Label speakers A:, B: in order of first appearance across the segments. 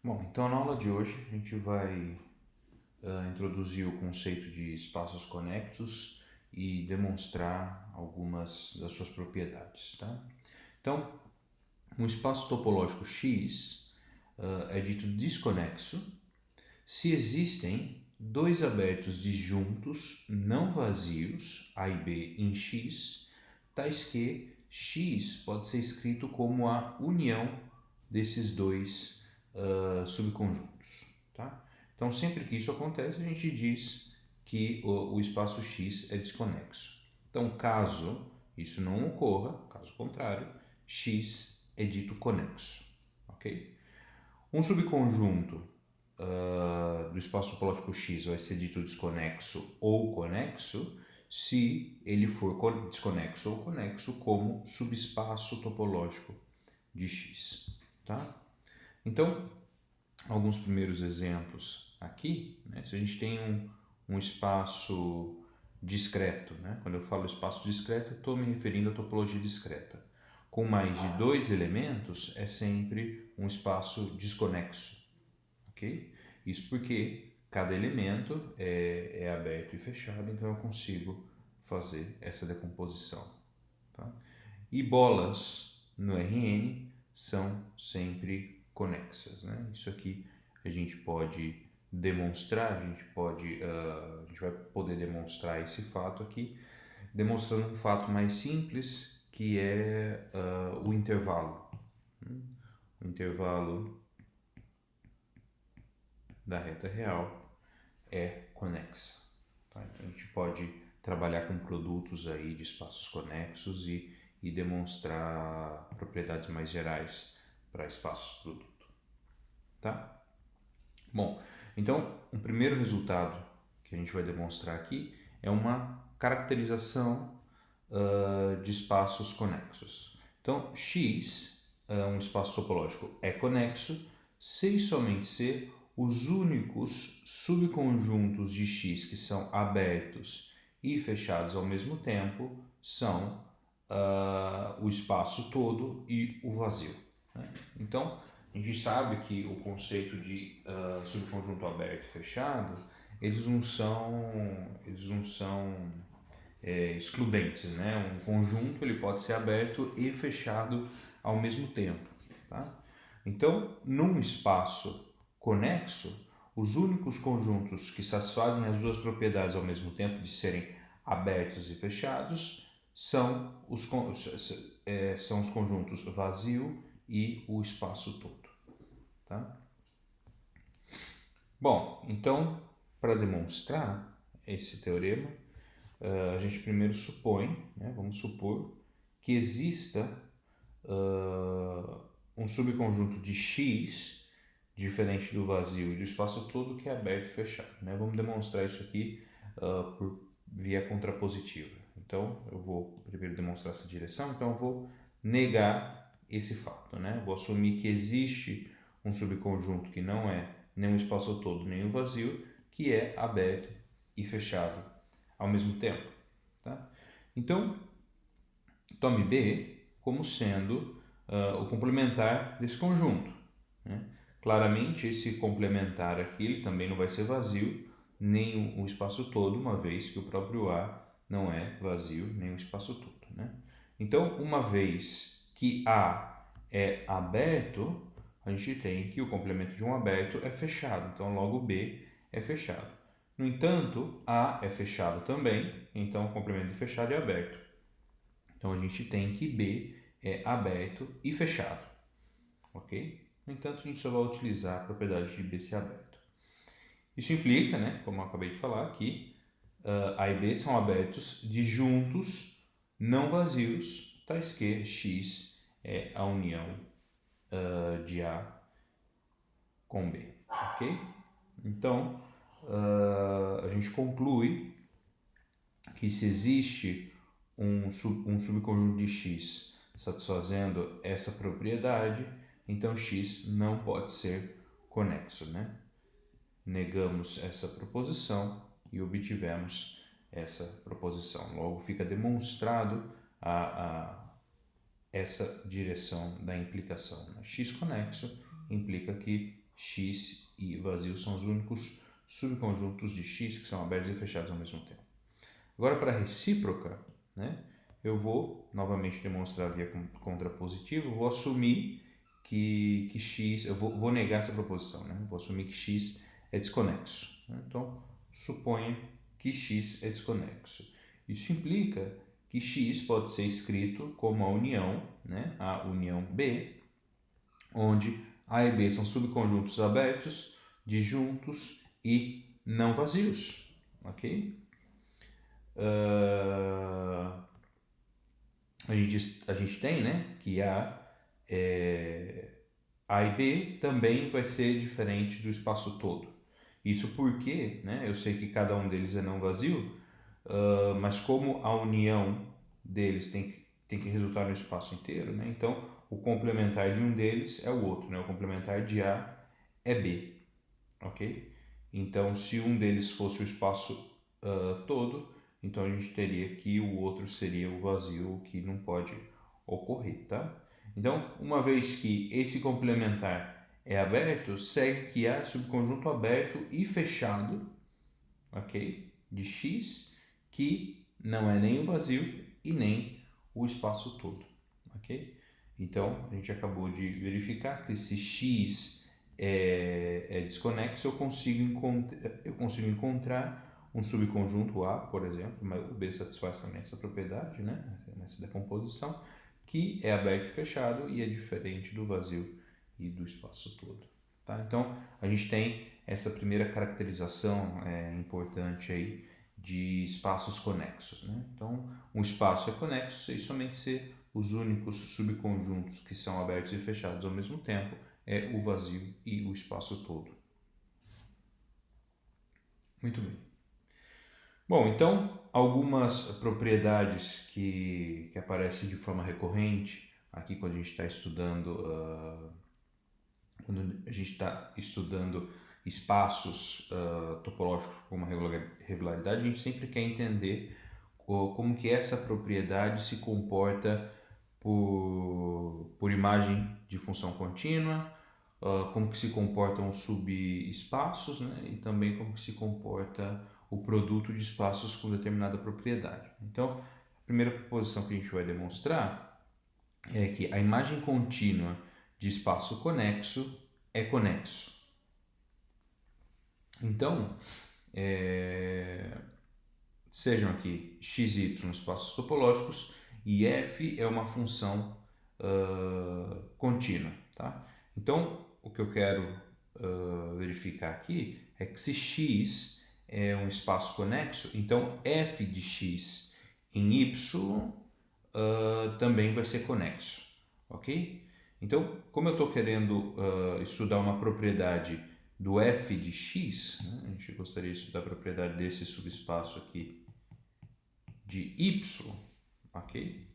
A: Bom, então na aula de hoje a gente vai introduzir o conceito de espaços conexos e demonstrar algumas das suas propriedades, tá? Então, um espaço topológico X é dito desconexo se existem dois abertos disjuntos não vazios, A e B, em X, tais que X pode ser escrito como a união desses dois subconjuntos. Tá? Então, sempre que isso acontece, a gente diz que o espaço X é desconexo. Então, caso isso não ocorra, caso contrário, X é dito conexo. Ok? Um subconjunto do espaço topológico X vai ser dito desconexo ou conexo se ele for desconexo ou conexo como subespaço topológico de X. Tá? Então, alguns primeiros exemplos aqui, né? Se a gente tem um espaço discreto, né? Quando eu falo espaço discreto, eu estou me referindo à topologia discreta. Com mais de dois elementos, é sempre um espaço desconexo, ok? Isso porque cada elemento é aberto e fechado, então eu consigo fazer essa decomposição. Tá? E bolas no Rn são sempre conexas. Né? Isso aqui a gente pode demonstrar, a gente vai poder demonstrar esse fato aqui, demonstrando um fato mais simples, que é o intervalo. O intervalo da reta real é conexa. Tá? Então, a gente pode trabalhar com produtos aí de espaços conexos e demonstrar propriedades mais gerais para espaços produto. Tá? Bom, então o primeiro resultado que a gente vai demonstrar aqui é uma caracterização de espaços conexos. Então, X, um espaço topológico, é conexo se e somente se os únicos subconjuntos de X que são abertos e fechados ao mesmo tempo são o espaço todo e o vazio. Né? Então, a gente sabe que o conceito de subconjunto aberto e fechado, eles não são excludentes, né? Um conjunto ele pode ser aberto e fechado ao mesmo tempo, tá? Então, num espaço conexo, os únicos conjuntos que satisfazem as duas propriedades ao mesmo tempo de serem abertos e fechados são os conjuntos vazio e o espaço todo, tá? Bom, então, para demonstrar esse teorema, a gente primeiro supõe, né, vamos supor, que exista um subconjunto de X diferente do vazio e do espaço todo que é aberto e fechado. Né? Vamos demonstrar isso aqui por via contrapositiva. Então, eu vou primeiro demonstrar essa direção, então eu vou negar esse fato. Né? Vou assumir que existe um subconjunto que não é nem o espaço todo nem o vazio, que é aberto e fechado ao mesmo tempo. Tá? Então, tome B como sendo o complementar desse conjunto. Né? Claramente, esse complementar aqui ele também não vai ser vazio, nem o espaço todo, uma vez que o próprio A não é vazio, nem o espaço todo. Né? Então, uma vez que A é aberto, a gente tem que o complemento de um aberto é fechado, então logo B é fechado. No entanto, A é fechado também, então o complemento de fechado é aberto. Então a gente tem que B é aberto e fechado, ok? No entanto, a gente só vai utilizar a propriedade de B ser aberto. Isso implica, né, como eu acabei de falar, que A e B são abertos disjuntos não vazios, tais que X é a união de A com B, ok? Então, a gente conclui que se existe um subconjunto de X satisfazendo essa propriedade, então X não pode ser conexo, né? Negamos essa proposição e obtivemos essa proposição. Logo fica demonstrado essa direção da implicação. X conexo implica que x e vazio são os únicos subconjuntos de x que são abertos e fechados ao mesmo tempo. Agora, para a recíproca, né, eu vou novamente demonstrar via contrapositivo, vou assumir que x, eu vou negar essa proposição, né? Vou assumir que x é desconexo. Né? Então, suponha que x é desconexo. Isso implica que x pode ser escrito como a união, né? A união B, onde A e B são subconjuntos abertos, disjuntos e não vazios, ok? A gente tem, né, que A e B também vai ser diferente do espaço todo. Isso porque, né, eu sei que cada um deles é não vazio, mas como a união deles tem que resultar no espaço inteiro, né, então o complementar de um deles é o outro, né, o complementar de A é B, ok? Então, se um deles fosse o espaço todo, então a gente teria que o outro seria o vazio, que não pode ocorrer, tá? Então, uma vez que esse complementar é aberto, segue que há subconjunto aberto e fechado, ok? De x, que não é nem o vazio e nem o espaço todo, ok? Então, a gente acabou de verificar que se x é desconexo, eu consigo encontrar um subconjunto A, por exemplo, mas o B satisfaz também essa propriedade, né? Nessa decomposição, que é aberto e fechado e é diferente do vazio e do espaço todo. Tá? Então, a gente tem essa primeira caracterização importante aí de espaços conexos. Né? Então, um espaço é conexo e somente se os únicos subconjuntos que são abertos e fechados ao mesmo tempo é o vazio e o espaço todo. Muito bem. Bom, então, algumas propriedades que aparecem de forma recorrente aqui quando a gente está estudando espaços topológicos com uma regularidade, a gente sempre quer entender como que essa propriedade se comporta por imagem de função contínua, como que se comportam os subespaços, né? E também como que se comporta o produto de espaços com determinada propriedade. Então, a primeira proposição que a gente vai demonstrar é que a imagem contínua de espaço conexo é conexo. Então, sejam aqui x e y espaços topológicos e f é uma função contínua. Tá? Então, o que eu quero verificar aqui é que se x é um espaço conexo, então f de x em y também vai ser conexo, ok? Então, como eu estou querendo estudar uma propriedade do f de x, né? A gente gostaria de estudar a propriedade desse subespaço aqui de y, ok?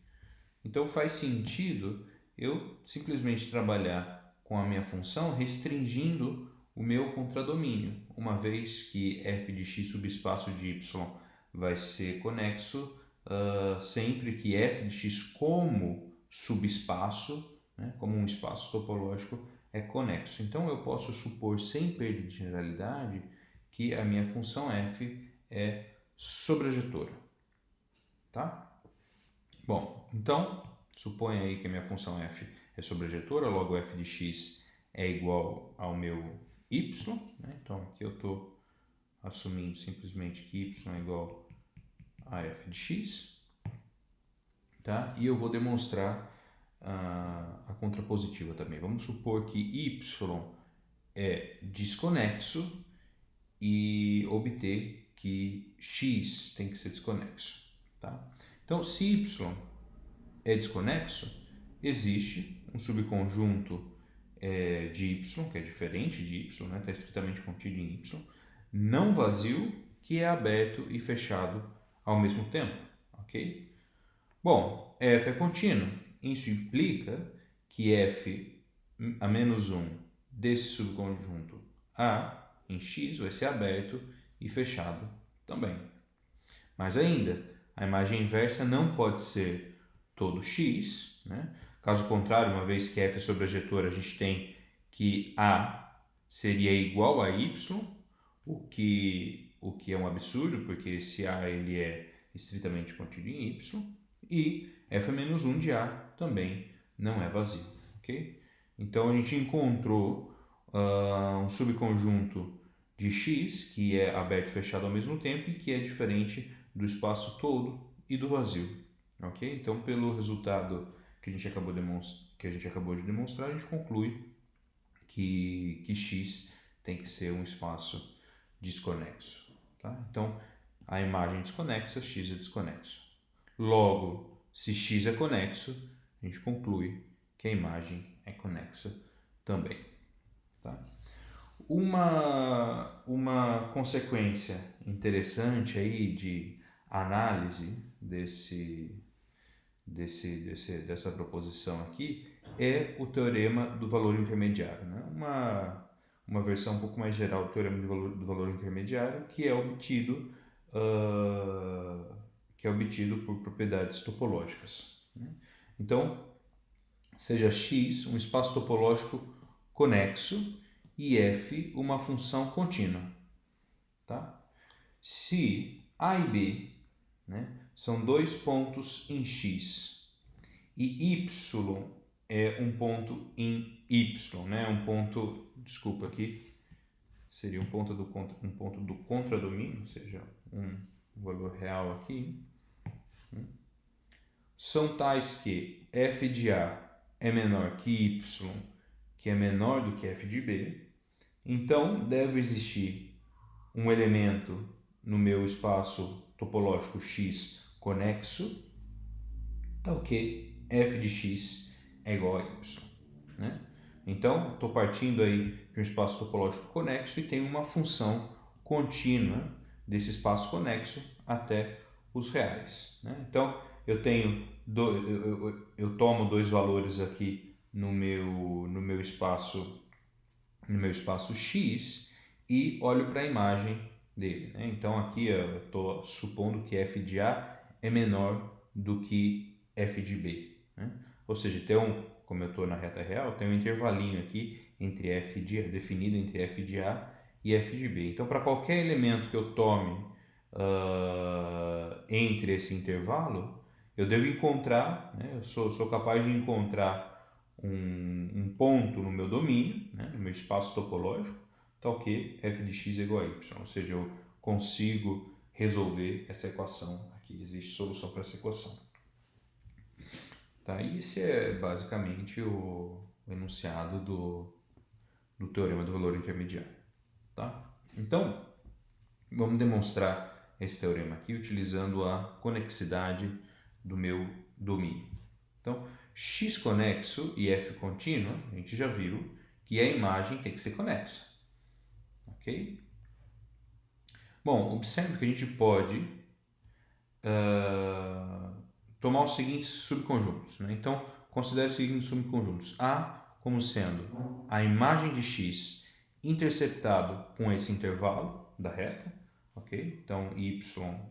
A: Então faz sentido eu simplesmente trabalhar com a minha função restringindo o meu contradomínio, uma vez que f de x subespaço de y vai ser conexo sempre que f de x como subespaço, né, como um espaço topológico, é conexo. Então eu posso supor, sem perda de generalidade, que a minha função f é sobrejetora. Tá? Bom, então suponha aí que a minha função f é sobrejetora, logo f de x é igual ao meu y, né? Então aqui eu estou assumindo simplesmente que y é igual a f de x, tá? E eu vou demonstrar a contrapositiva também. Vamos supor que y é desconexo e obter que x tem que ser desconexo, tá? Então, se y é desconexo, existe um subconjunto de y, que é diferente de y, está, né? Estritamente contido em y, não vazio, que é aberto e fechado ao mesmo tempo, ok? Bom, f é contínuo, isso implica que f a menos 1 desse subconjunto A em x vai ser aberto e fechado também. Mas ainda, a imagem inversa não pode ser todo x, né? Caso contrário, uma vez que f é sobrejetora, a gente tem que A seria igual a y, o que é um absurdo, porque esse A ele é estritamente contido em y, e f-1 de A também não é vazio, ok? Então a gente encontrou um subconjunto de X, que é aberto e fechado ao mesmo tempo e que é diferente do espaço todo e do vazio, ok? Então, pelo resultado que a gente acabou de demonstrar, a gente conclui que X tem que ser um espaço desconexo, tá? Então, a imagem desconexa, X é desconexo. Logo, se X é conexo, a gente conclui que a imagem é conexa também, tá? Uma consequência interessante aí de análise dessa proposição aqui é o teorema do valor intermediário, né? Uma versão um pouco mais geral do teorema do valor intermediário que é obtido por propriedades topológicas, né? Então, seja X um espaço topológico conexo e f uma função contínua, tá? Se A e B, né, são dois pontos em X e Y é um ponto em Y, né, desculpa aqui, seria um ponto do contradomínio, ou seja, um valor real aqui, são tais que f de A é menor que Y, que é menor do que f de B, então deve existir um elemento no meu espaço topológico X conexo, tal que f de x é igual a y, né? Então, estou partindo aí de um espaço topológico conexo e tenho uma função contínua desse espaço conexo até os reais, né? Então, eu tomo dois valores aqui no meu espaço X e olho para a imagem dele, né? Então aqui eu estou supondo que f de A é menor do que f de B, né? Ou seja, como eu estou na reta real, tem um intervalinho aqui definido entre f de A e f de B. Então, para qualquer elemento que eu tome entre esse intervalo, eu devo encontrar, né? Eu sou capaz de encontrar um ponto no meu domínio, né? No meu espaço topológico, tal que f de x é igual a y, ou seja, eu consigo resolver essa equação aqui, existe solução para essa equação. Tá? E esse é basicamente o enunciado do teorema do valor intermediário. Tá? Então, vamos demonstrar esse teorema aqui utilizando a conexidade do meu domínio. Então, x conexo e f contínuo, a gente já viu que a imagem tem que ser conexa. Ok? Bom, observe que a gente pode tomar os seguintes subconjuntos, né? Então, considere os seguintes subconjuntos. A como sendo a imagem de x interceptado com esse intervalo da reta, ok? Então, y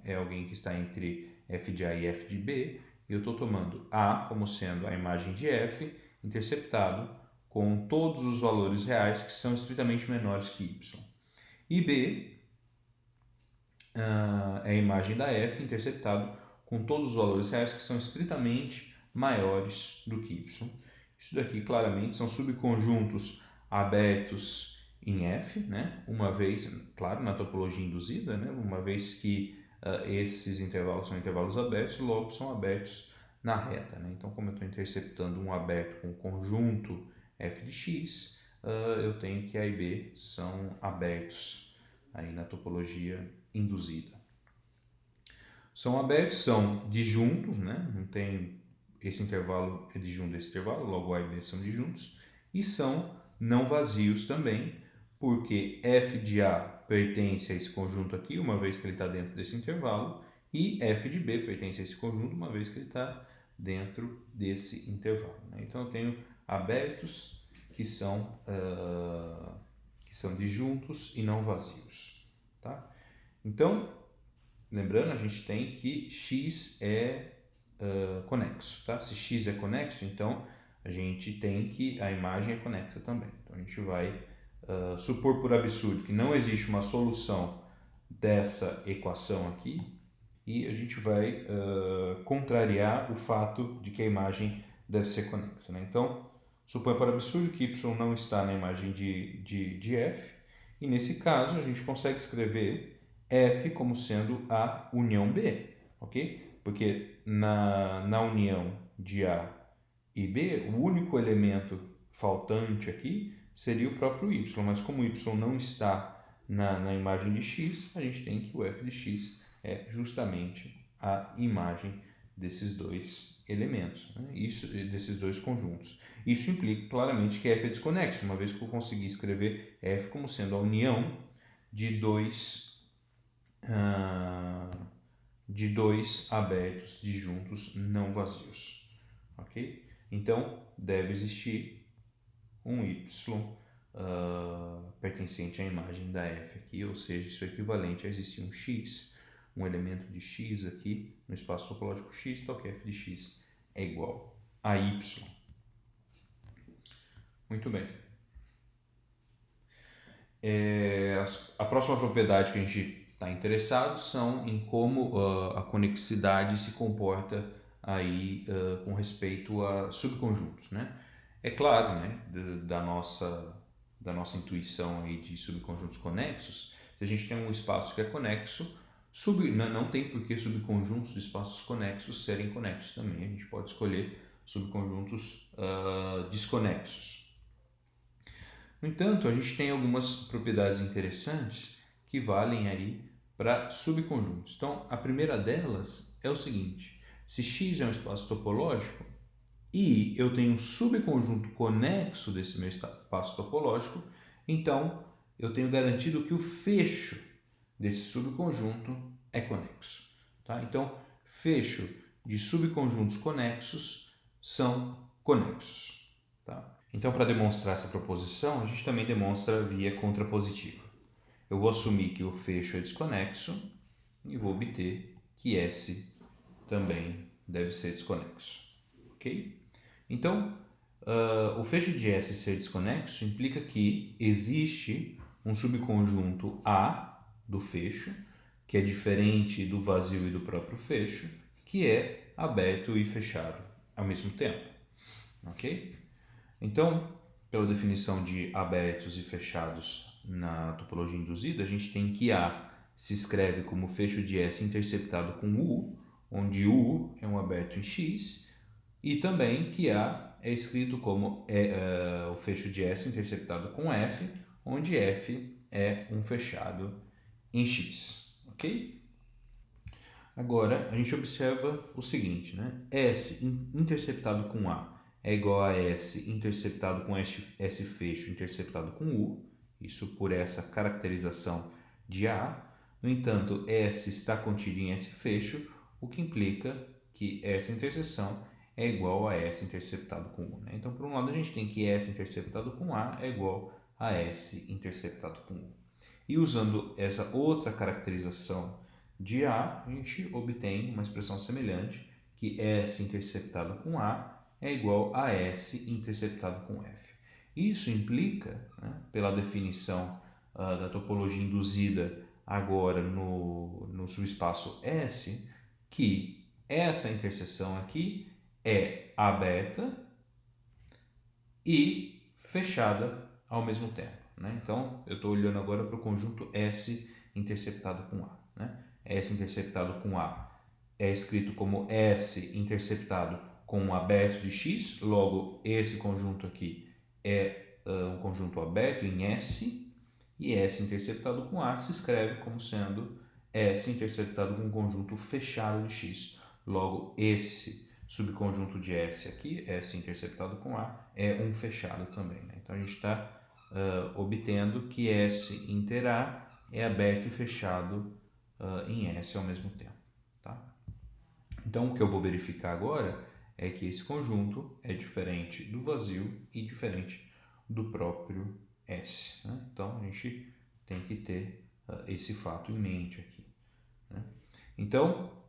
A: é alguém que está entre f de A e f de B, e eu estou tomando A como sendo a imagem de f interceptado com todos os valores reais que são estritamente menores que y. E B é a imagem da f interceptado com todos os valores reais que são estritamente maiores do que y. Isso daqui claramente são subconjuntos abertos em f, né? Uma vez, claro, na topologia induzida, né? Uma vez que esses intervalos são intervalos abertos, logo são abertos na reta, né? Então, como eu estou interceptando um aberto com o conjunto f de x, eu tenho que A e B são abertos aí na topologia induzida. São abertos, são disjuntos, né? Não tem esse intervalo é disjunto desse intervalo, logo A e B são disjuntos, e são não vazios também, porque f de A pertence a esse conjunto aqui, uma vez que ele está dentro desse intervalo, e f de B pertence a esse conjunto, uma vez que ele está dentro desse intervalo, né? Então eu tenho abertos que são disjuntos e não vazios, tá? Então, lembrando, a gente tem que x é conexo, tá? Se x é conexo, então a gente tem que a imagem é conexa também. Então a gente vai supor por absurdo que não existe uma solução dessa equação aqui, e a gente vai contrariar o fato de que a imagem deve ser conexa, né? Então, supõe por absurdo que y não está na imagem de f, e nesse caso a gente consegue escrever f como sendo a união b, ok? Porque na união de a e b, o único elemento faltante aqui seria o próprio y, mas como y não está na imagem de x, a gente tem que o f de x é justamente a imagem desses dois elementos, né? Desses dois conjuntos. Isso implica claramente que f é desconexo, uma vez que eu consegui escrever f como sendo a união de dois abertos disjuntos não vazios, ok? Então, deve existir um y pertencente à imagem da f aqui, ou seja, isso é equivalente a existir um x, um elemento de x aqui no espaço topológico x, tal que f de x é igual a y. Muito bem. A próxima propriedade que a gente está interessado são em como a conexidade se comporta aí com respeito a subconjuntos, né? É claro, né, da nossa intuição aí de subconjuntos conexos, se a gente tem um espaço que é conexo, não tem por que subconjuntos de espaços conexos serem conexos também. A gente pode escolher subconjuntos desconexos. No entanto, a gente tem algumas propriedades interessantes que valem aí para subconjuntos. Então, a primeira delas é o seguinte: se x é um espaço topológico e eu tenho um subconjunto conexo desse meu espaço topológico, então eu tenho garantido que o fecho desse subconjunto é conexo. Tá? Então, fecho de subconjuntos conexos são conexos. Tá? Então, para demonstrar essa proposição, a gente também demonstra via contrapositiva. Eu vou assumir que o fecho é desconexo e vou obter que S também deve ser desconexo. Ok? Então, o fecho de S ser desconexo implica que existe um subconjunto A do fecho, que é diferente do vazio e do próprio fecho, que é aberto e fechado ao mesmo tempo. Ok? Então, pela definição de abertos e fechados na topologia induzida, a gente tem que A se escreve como fecho de S interceptado com U, onde U é um aberto em X, e também que A é escrito como o fecho de S interceptado com F, onde F é um fechado em X. Ok? Agora, a gente observa o seguinte, né? S interceptado com A é igual a S interceptado com S fecho interceptado com U, isso por essa caracterização de A. No entanto, S está contido em S fecho, o que implica que essa interseção é igual a S interceptado com U. Né? Então, por um lado, a gente tem que S interceptado com A é igual a S interceptado com U. E usando essa outra caracterização de A, a gente obtém uma expressão semelhante, que S interceptado com A é igual a S interceptado com F. Isso implica, né, pela definição da topologia induzida agora no subespaço S, que essa interseção aqui é aberta e fechada ao mesmo tempo. Né? Então, eu estou olhando agora para o conjunto S interceptado com A. Né? S interceptado com A é escrito como S interceptado com um aberto de X, logo esse conjunto aqui é um conjunto aberto em S, e S interceptado com A se escreve como sendo S interceptado com um conjunto fechado de X, logo esse subconjunto de S aqui, S interceptado com A, é um fechado também. Né? Então a gente está obtendo que S inter A é aberto e fechado em S ao mesmo tempo. Tá? Então o que eu vou verificar agora é que esse conjunto é diferente do vazio e diferente do próprio S. Né? Então, a gente tem que ter esse fato em mente aqui. Né? Então,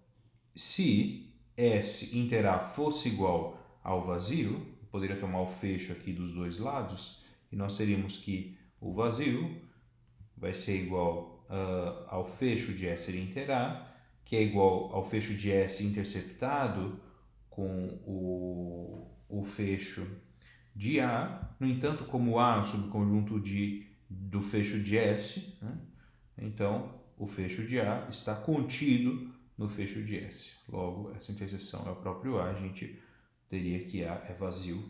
A: se S inter A fosse igual ao vazio, eu poderia tomar o fecho aqui dos dois lados, e nós teríamos que O vazio vai ser igual ao fecho de S inter A, que é igual ao fecho de S interceptado com o fecho de A. No entanto, como A é um subconjunto do fecho de S, né? Então o fecho de A está contido no fecho de S. Logo, essa interseção é o próprio A, a gente teria que A é vazio,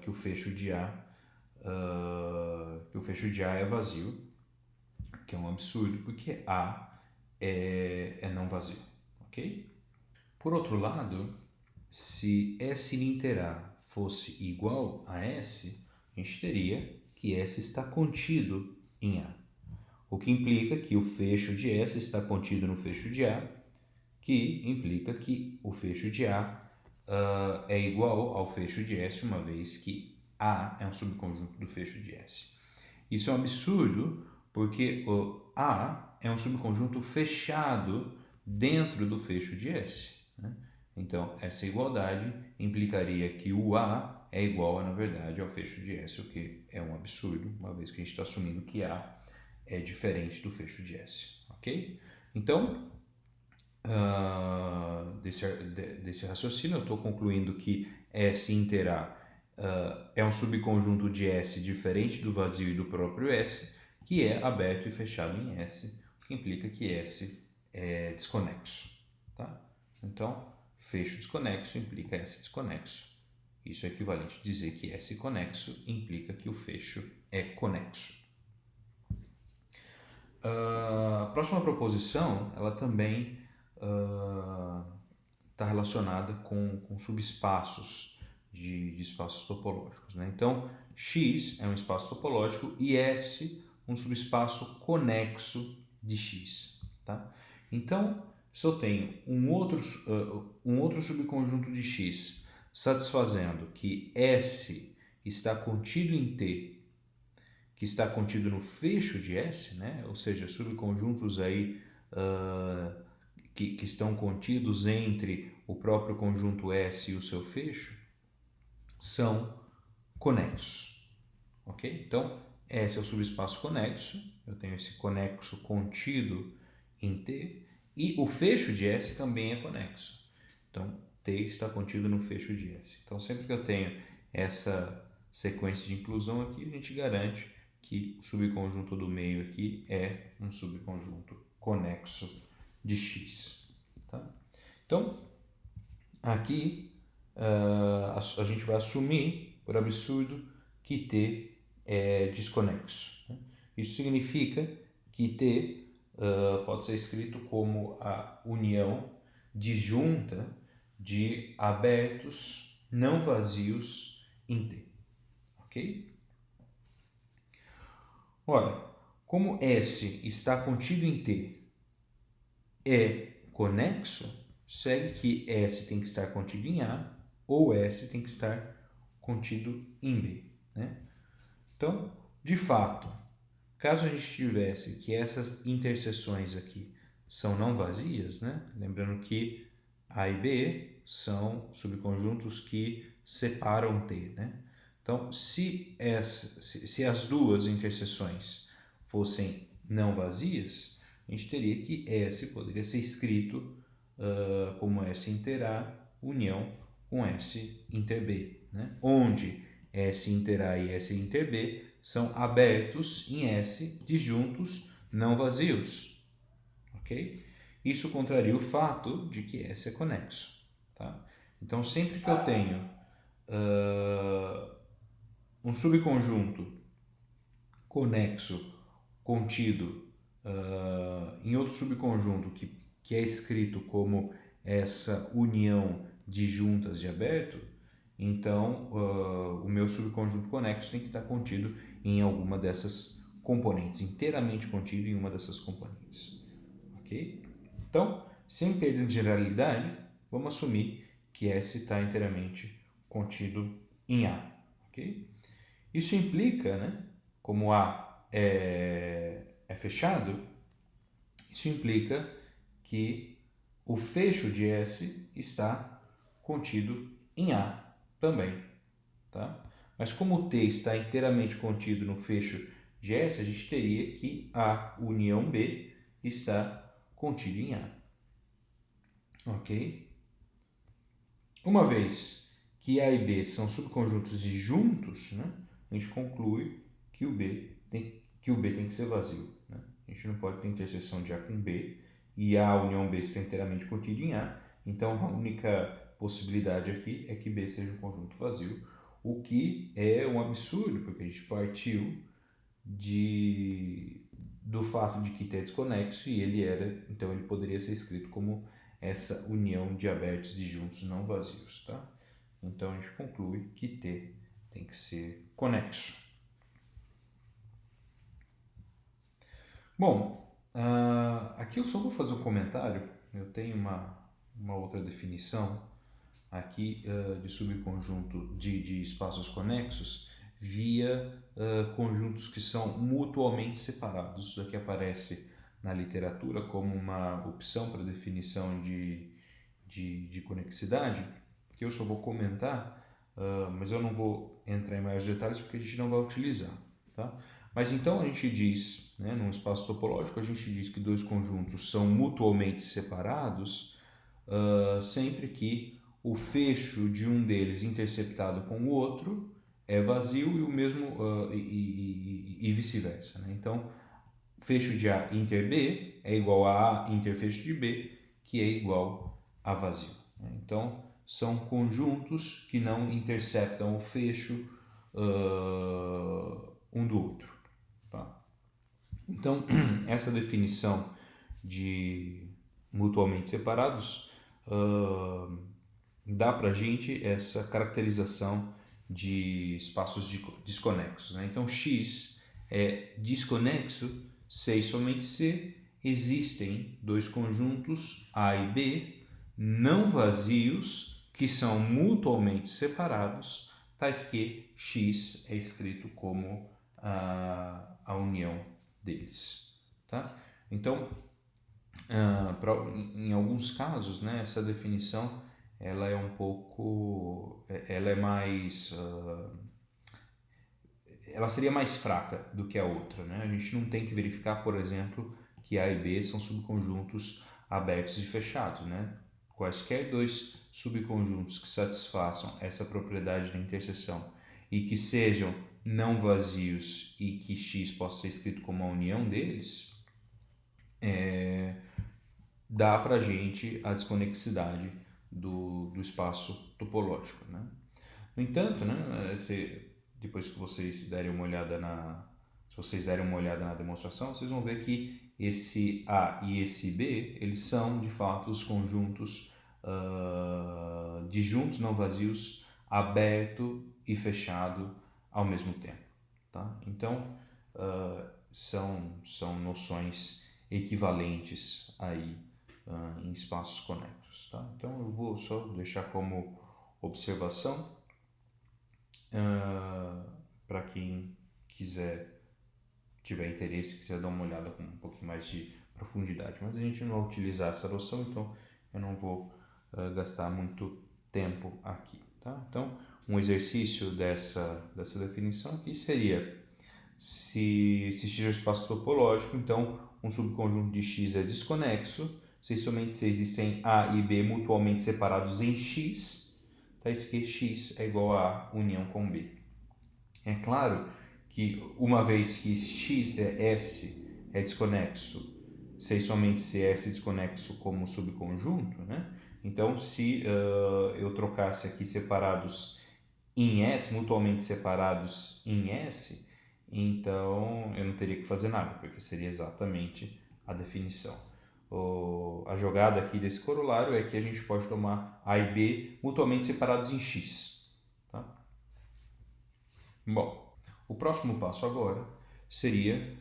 A: que o fecho de A é vazio, que é um absurdo, porque A é não vazio, ok? Por outro lado, se S inter A fosse igual a S, a gente teria que S está contido em A, o que implica que o fecho de S está contido no fecho de A, que implica que o fecho de A é igual ao fecho de S, uma vez que A é um subconjunto do fecho de S. Isso é um absurdo, porque o A é um subconjunto fechado dentro do fecho de S, né? Então, essa igualdade implicaria que o A é igual, na verdade, ao fecho de S, o que é um absurdo, uma vez que a gente está assumindo que A é diferente do fecho de S, ok? Então, desse raciocínio, eu estou concluindo que S inter A é um subconjunto de S diferente do vazio e do próprio S, que é aberto e fechado em S, o que implica que S é desconexo. Tá? Então, fecho desconexo implica S desconexo. Isso é equivalente a dizer que S conexo implica que o fecho é conexo. A próxima proposição, ela também está relacionada com subespaços de espaços topológicos, né? Então, X é um espaço topológico e S um subespaço conexo de X. Tá? Então, se eu tenho um outro subconjunto de X satisfazendo que S está contido em T, que está contido no fecho de S, né? Ou seja, subconjuntos aí que estão contidos entre o próprio conjunto S e o seu fecho, são conexos, ok? Então, S é o subespaço conexo, eu tenho esse conexo contido em T, e o fecho de S também é conexo. Então, T está contido no fecho de S. Então, sempre que eu tenho essa sequência de inclusão aqui, a gente garante que o subconjunto do meio aqui é um subconjunto conexo de X. Tá? Então, aqui a gente vai assumir, por absurdo, que T é desconexo. Né? Isso significa que T pode ser escrito como a união disjunta de abertos não vazios em T. Ok? Ora, como S está contido em T é conexo, segue que S tem que estar contido em A ou S tem que estar contido em B. Né? Então, de fato, caso a gente tivesse que essas interseções aqui são não vazias, né? Lembrando que A e B são subconjuntos que separam T. Né? Então, se as duas interseções fossem não vazias, a gente teria que S poderia ser escrito como S inter A união com S inter B, né? Onde S inter A e S inter B são abertos em S disjuntos não vazios, ok? Isso contraria o fato de que S é conexo, tá? Então, sempre que eu tenho um subconjunto conexo contido em outro subconjunto que é escrito como essa união de juntas de aberto, então o meu subconjunto conexo tem que estar contido em alguma dessas componentes, inteiramente contido em uma dessas componentes. Ok? Então, sem perda de generalidade, vamos assumir que S está inteiramente contido em A. Ok? Isso implica, né, como A é fechado, isso implica que o fecho de S está contido em A também. Tá? Mas como o T está inteiramente contido no fecho de S, a gente teria que A união B está contido em A. Ok? Uma vez que A e B são subconjuntos disjuntos, né, a gente conclui que o B tem que ser vazio. Né? A gente não pode ter interseção de A com B e A união B está inteiramente contido em A. Então, a única possibilidade aqui é que B seja um conjunto vazio, o que é um absurdo, porque a gente partiu do fato de que T é desconexo e então ele poderia ser escrito como essa união de abertos disjuntos não vazios, tá? Então a gente conclui que T tem que ser conexo. Bom, aqui eu só vou fazer um comentário. Eu tenho uma outra definição aqui de subconjunto de espaços conexos via conjuntos que são mutuamente separados. Isso aqui aparece na literatura como uma opção para definição de conexidade, que eu só vou comentar, mas eu não vou entrar em maiores detalhes porque a gente não vai utilizar. Tá? Mas então a gente diz, né, num espaço topológico, a gente diz que dois conjuntos são mutuamente separados sempre que o fecho de um deles interceptado com o outro é vazio e o mesmo e vice-versa. Né? Então, fecho de A inter B é igual a A interfecho de B, que é igual a vazio. Né? Então, são conjuntos que não interceptam o fecho um do outro. Tá? Então, essa definição de mutuamente separados dá para a gente essa caracterização de espaços desconexos. Né? Então, X é desconexo se e somente se existem dois conjuntos A e B não vazios que são mutuamente separados, tais que X é escrito como a união deles. Tá? Então, em alguns casos, né, essa definição ela é um pouco, ela é mais, ela seria mais fraca do que a outra, né? A gente não tem que verificar, por exemplo, que A e B são subconjuntos abertos e fechados, né? Quaisquer dois subconjuntos que satisfaçam essa propriedade da interseção e que sejam não vazios e que X possa ser escrito como a união deles, dá para a gente a desconexidade do espaço topológico. Né? No entanto, né, depois que vocês derem uma olhada na demonstração, vocês vão ver que esse A e esse B, eles são de fato os conjuntos disjuntos não vazios, aberto e fechado ao mesmo tempo. Tá? Então, são noções equivalentes aí em espaços conexos. Tá? Então eu vou só deixar como observação para quem tiver interesse, quiser dar uma olhada com um pouquinho mais de profundidade. Mas a gente não vai utilizar essa noção, então eu não vou gastar muito tempo aqui. Tá? Então, um exercício dessa definição aqui seria: se X é um espaço topológico, então um subconjunto de X é desconexo, se somente se existem A e B mutuamente separados em X, tá? Que X é igual a união com B. É claro que uma vez que S é desconexo, se somente se S é desconexo como subconjunto, né? Então, se eu trocasse aqui separados em S, mutuamente separados em S, então eu não teria que fazer nada, porque seria exatamente a definição. A jogada aqui desse corolário é que a gente pode tomar A e B mutuamente separados em X. Tá? Bom, o próximo passo agora seria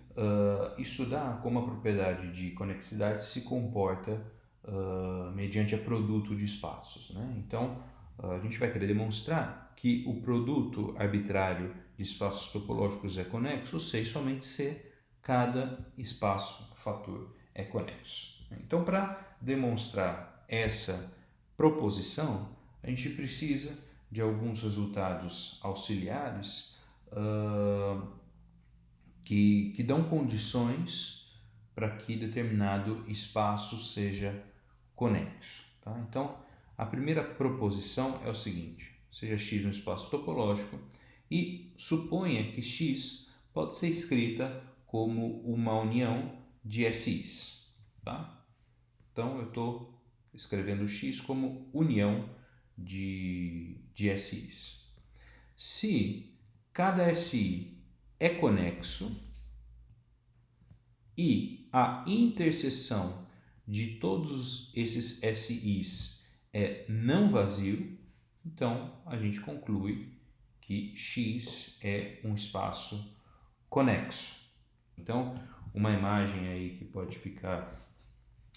A: estudar como a propriedade de conexidade se comporta mediante a produto de espaços. Né? Então, a gente vai querer demonstrar que o produto arbitrário de espaços topológicos é conexo se e somente se cada espaço fator é conexo. Então, para demonstrar essa proposição, a gente precisa de alguns resultados auxiliares que dão condições para que determinado espaço seja conexo. Tá? Então, a primeira proposição é o seguinte: seja X um espaço topológico e suponha que X pode ser escrita como uma união de SIs. Tá? Então, eu estou escrevendo X como união de SIs. Se cada SI é conexo e a interseção de todos esses SIs é não vazio, então a gente conclui que X é um espaço conexo. Então, uma imagem aí que pode ficar,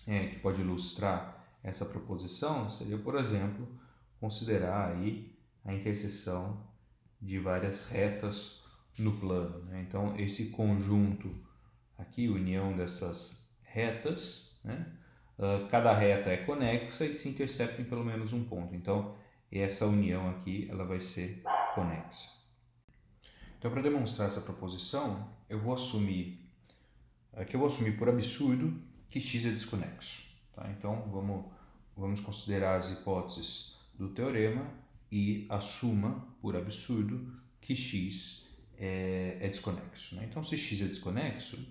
A: que pode ilustrar essa proposição seria, por exemplo, considerar aí a interseção de várias retas no plano. Né? Então, esse conjunto aqui, união dessas retas, né? Cada reta é conexa e se intersectam em pelo menos um ponto. Então, essa união aqui ela vai ser conexa. Então, para demonstrar essa proposição, eu vou assumir por absurdo que X é desconexo. Tá? Então, vamos considerar as hipóteses do teorema e assuma por absurdo que X é desconexo. Né? Então, se X é desconexo,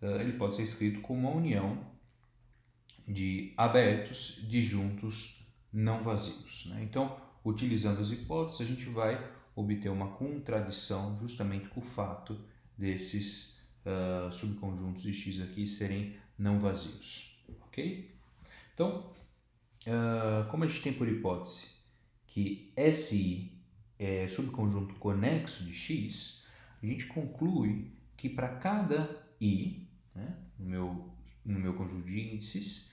A: ele pode ser escrito como uma união de abertos disjuntos não vazios. Né? Então, utilizando as hipóteses, a gente vai obter uma contradição justamente com o fato desses subconjuntos de X aqui serem não vazios. Ok? Então, como a gente tem por hipótese que SI é subconjunto conexo de X, a gente conclui que para cada I, né, no meu conjunto de índices,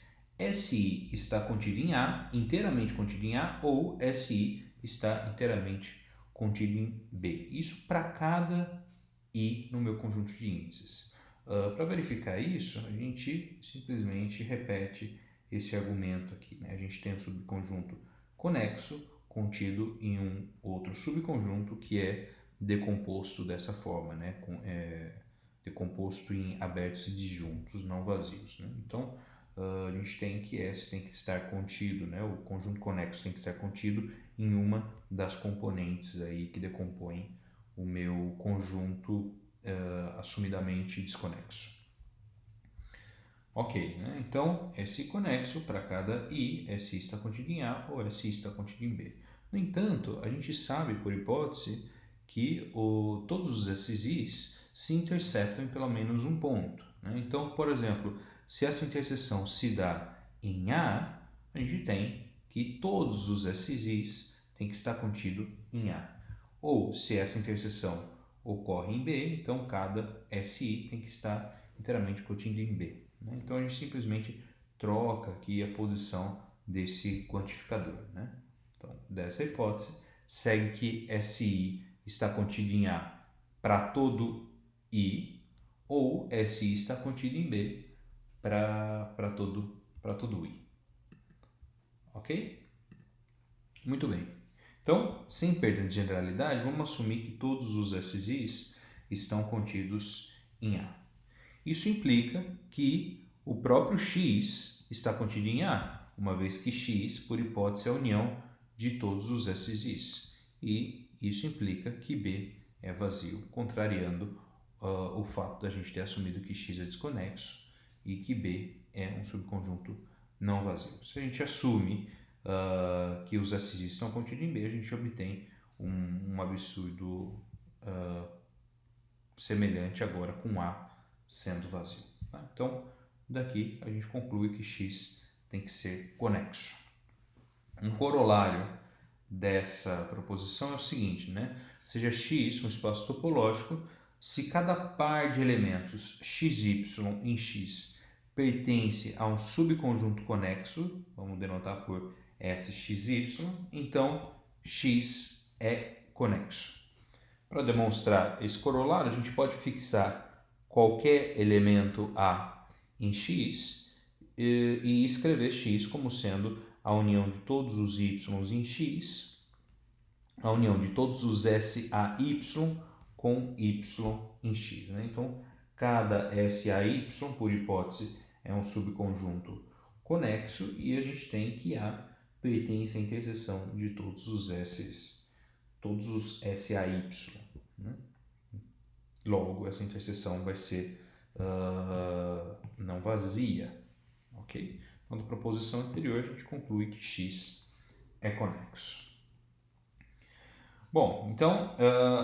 A: SI está contido em A, inteiramente contido em A, ou SI está inteiramente contido em B. Isso para cada I no meu conjunto de índices. Para verificar isso, a gente simplesmente repete esse argumento aqui. Né? A gente tem um subconjunto conexo contido em um outro subconjunto que é decomposto dessa forma, né? Decomposto em abertos e disjuntos não vazios. Né? Então, a gente tem que S tem que estar contido, né? O conjunto conexo tem que estar contido em uma das componentes aí que decompõem o meu conjunto assumidamente desconexo. Ok, né? Então SI conexo para cada I, SI está contido em A ou SI está contido em B. No entanto, a gente sabe por hipótese que todos os SIs se interceptam em pelo menos um ponto. Né? Então, por exemplo, se essa interseção se dá em A, a gente tem que todos os SIs têm que estar contido em A. Ou se essa interseção ocorre em B, então cada SI tem que estar inteiramente contido em B. Né? Então a gente simplesmente troca aqui a posição desse quantificador. Né? Então, dessa hipótese, segue que SI está contido em A para todo I, ou SI está contido em B para todo I. Ok? Muito bem. Então, sem perda de generalidade, vamos assumir que todos os SIs estão contidos em A. Isso implica que o próprio X está contido em A, uma vez que X, por hipótese, é a união de todos os SIs. E isso implica que B é vazio, contrariando o fato da gente ter assumido que X é desconexo e que B é um subconjunto não vazio. Se a gente assume que os SIs estão contidos em B, a gente obtém um absurdo semelhante agora com A sendo vazio. Tá? Então, daqui a gente conclui que X tem que ser conexo. Um corolário dessa proposição é o seguinte, né? Seja X um espaço topológico, se cada par de elementos XY em X pertence a um subconjunto conexo, vamos denotar por SXY, então X é conexo. Para demonstrar esse corolário, a gente pode fixar qualquer elemento A em X e escrever X como sendo a união de todos os Y em X, a união de todos os SAY com Y em X, né? Então, cada SAY, por hipótese, é um subconjunto conexo e a gente tem que A pertence à interseção de todos os SAY, né? Logo, essa interseção vai ser não vazia, ok? Então, da proposição anterior, a gente conclui que X é conexo. Bom, então,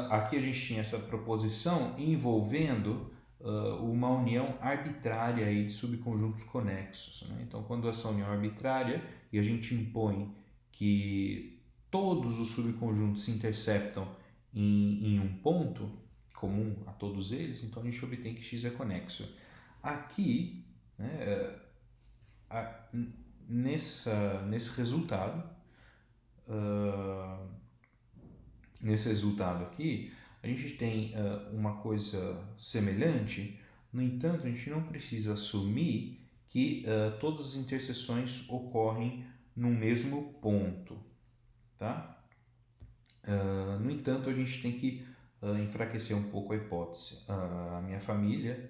A: aqui a gente tinha essa proposição envolvendo uma união arbitrária aí de subconjuntos conexos, né? Então, quando essa união é arbitrária e a gente impõe que todos os subconjuntos se interceptam em um ponto comum a todos eles, então a gente obtém que X é conexo. Aqui, né, nesse resultado, aqui, a gente tem uma coisa semelhante. No entanto, a gente não precisa assumir que todas as interseções ocorrem no mesmo ponto, tá? No entanto, a gente tem que enfraquecer um pouco a hipótese. A minha família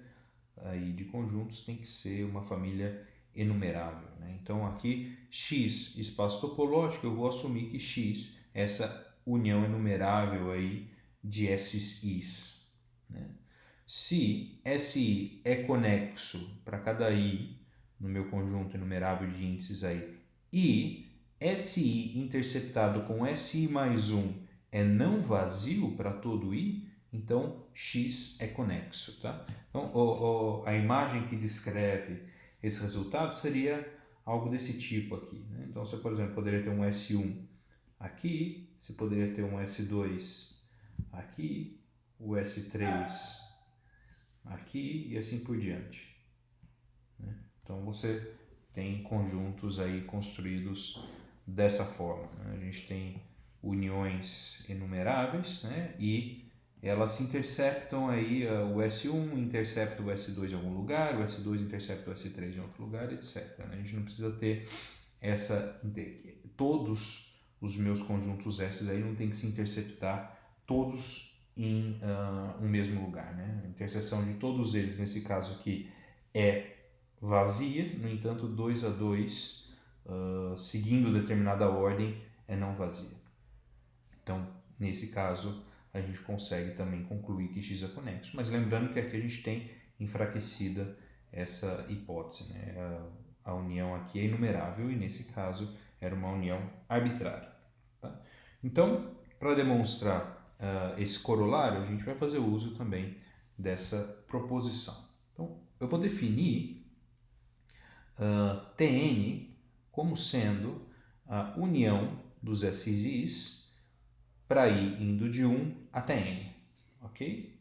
A: aí de conjuntos tem que ser uma família enumerável, né? Então, aqui, X, espaço topológico, eu vou assumir que X é essa união enumerável aí de SIs, né? Se SI é conexo para cada I no meu conjunto enumerável de índices aí e SI interceptado com SI mais 1 é não vazio para todo I, então X é conexo, tá? Então, a imagem que descreve esse resultado seria algo desse tipo aqui, né? Então, você, por exemplo, poderia ter um S1 aqui, você poderia ter um S2 aqui, o S3 aqui e assim por diante, né? Então, você tem conjuntos aí construídos dessa forma, né? A gente tem uniões enumeráveis, né? E elas se interceptam aí, o S1 intercepta o S2 em algum lugar, o S2 intercepta o S3 em outro lugar, etc. A gente não precisa ter todos os meus conjuntos S aí não tem que se interceptar todos em um mesmo lugar, né? A interseção de todos eles, nesse caso aqui, é vazia, no entanto, 2 a 2, seguindo determinada ordem, é não vazia. Então, nesse caso, a gente consegue também concluir que X é conexo, mas lembrando que aqui a gente tem enfraquecida essa hipótese, né? A união aqui é inumerável e nesse caso era uma união arbitrária, tá? Então, para demonstrar esse corolário, a gente vai fazer uso também dessa proposição. Então, eu vou definir Tn como sendo a união dos SIs para I indo de 1 até N, ok?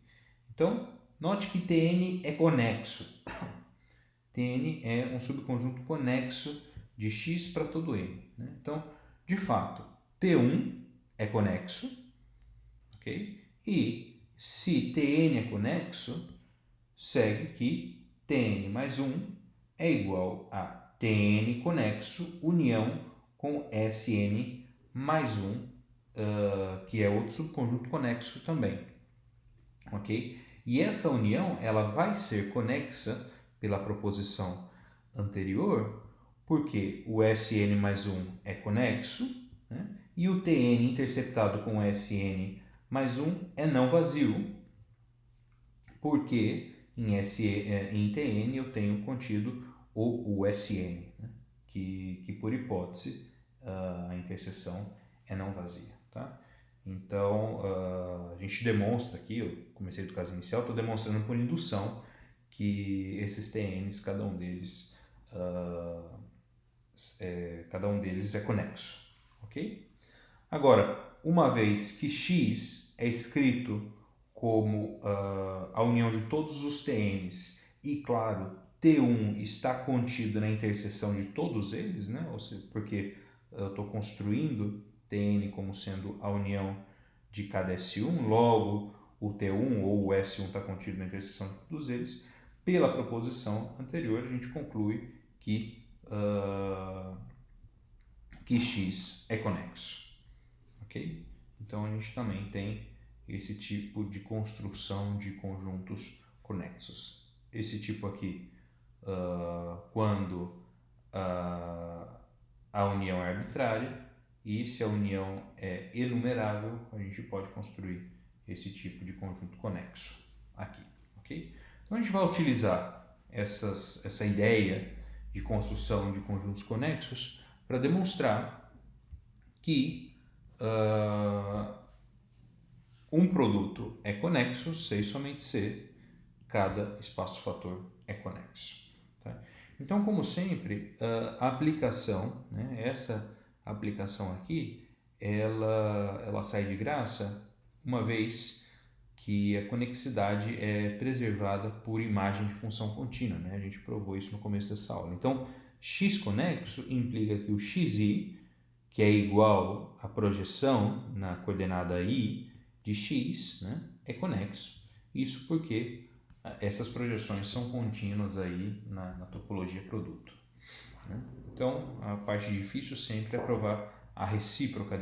A: Então, note que Tn é conexo. Tn é um subconjunto conexo de X para todo N, né? Então, de fato, T1 é conexo, ok? E se Tn é conexo, segue que Tn mais 1 é igual a Tn conexo união com Sn mais 1, que é outro subconjunto conexo também, ok? E essa união ela vai ser conexa pela proposição anterior, porque o Sn mais 1 é conexo, né? E o Tn interceptado com Sn mais 1 é não vazio, porque em Tn eu tenho contido o Sn, né? que por hipótese a interseção é não vazia, tá? Então, a gente demonstra aqui, eu comecei do caso inicial, estou demonstrando por indução que esses TNs, cada um deles é conexo, ok? Agora, uma vez que X é escrito como a união de todos os TNs e, claro, T1 está contido na interseção de todos eles, né? Ou seja, porque eu estou construindo Tn como sendo a união de cada S1, logo o T1 ou o S1 está contido na interseção de todos eles. Pela proposição anterior, a gente conclui que X é conexo, ok? Então a gente também tem esse tipo de construção de conjuntos conexos. Esse tipo aqui, quando a união é arbitrária, e se a união é enumerável, a gente pode construir esse tipo de conjunto conexo aqui, ok? Então a gente vai utilizar essa ideia de construção de conjuntos conexos para demonstrar que um produto é conexo se e somente se cada espaço-fator é conexo. Tá? Então, como sempre, a aplicação, né, essa aplicação aqui, ela sai de graça uma vez que a conexidade é preservada por imagem de função contínua. Né? A gente provou isso no começo dessa aula. Então, x conexo implica que o xi, que é igual à projeção na coordenada i de x, né, é conexo. Isso porque essas projeções são contínuas aí na topologia produto. Né? Então, a parte difícil sempre é provar a recíproca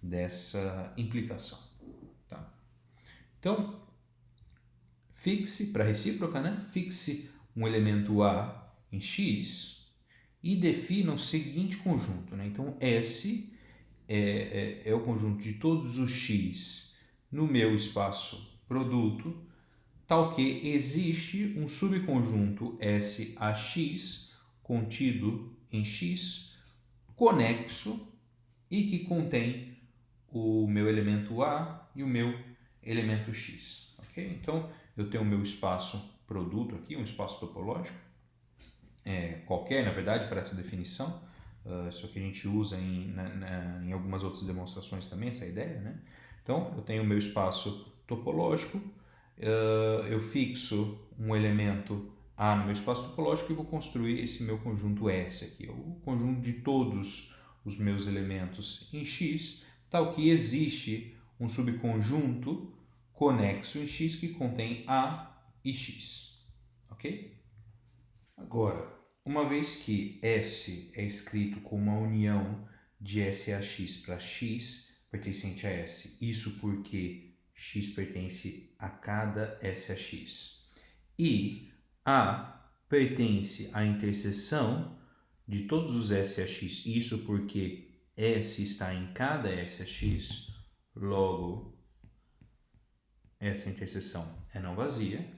A: dessa implicação. Tá? Então, fixe, para recíproca, né? Fixe um elemento A em X e defina o seguinte conjunto. Né? Então, S é o conjunto de todos os X no meu espaço produto, tal que existe um subconjunto SAX contido em X, conexo e que contém o meu elemento A e o meu elemento X. Okay? Então, eu tenho o meu espaço produto aqui, um espaço topológico, qualquer, na verdade, para essa definição. Isso que a gente usa em algumas outras demonstrações também, essa ideia. Né? Então, eu tenho o meu espaço topológico, eu fixo um elemento A no meu espaço topológico e vou construir esse meu conjunto S aqui, o conjunto de todos os meus elementos em X, tal que existe um subconjunto conexo em X que contém A e X. Ok? Agora, uma vez que S é escrito como uma união de SAX para X pertencente a S, isso porque X pertence a cada SAX, e A pertence à interseção de todos os SAX, isso porque S está em cada SAX, logo essa interseção é não vazia,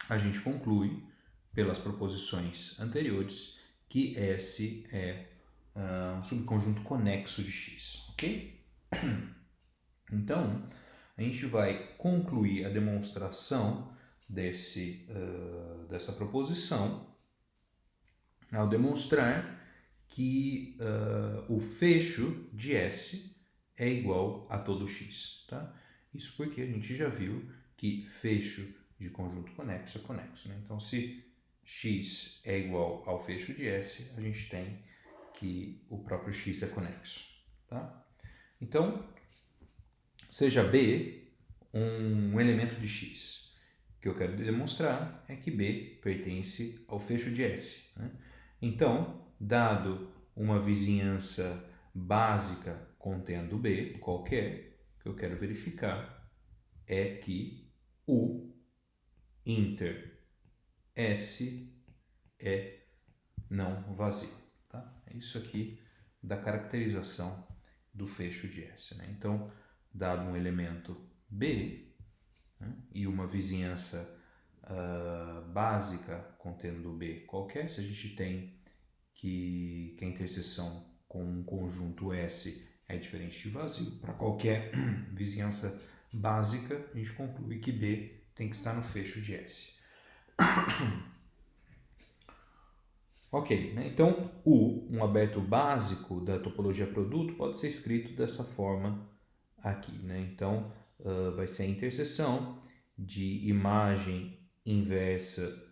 A: a gente conclui pelas proposições anteriores que S é um subconjunto conexo de X, ok? Então, a gente vai concluir a demonstração dessa proposição ao demonstrar que o fecho de S é igual a todo X. Tá? Isso porque a gente já viu que fecho de conjunto conexo é conexo. Né? Então, se X é igual ao fecho de S, a gente tem que o próprio X é conexo. Tá? Então, seja B um elemento de X. O que eu quero demonstrar é que B pertence ao fecho de S. Né? Então, dado uma vizinhança básica contendo B, qualquer, o que eu quero verificar é que U inter S é não vazio. Tá? É isso aqui da caracterização do fecho de S. Né? Então, dado um elemento B, né, e uma vizinhança básica contendo B qualquer, se a gente tem que a interseção com um conjunto S é diferente de vazio, para qualquer vizinhança básica, a gente conclui que B tem que estar no fecho de S. Ok, né? Então U, um aberto básico da topologia produto, pode ser escrito dessa forma aqui. Né? Então vai ser a interseção de imagem inversa,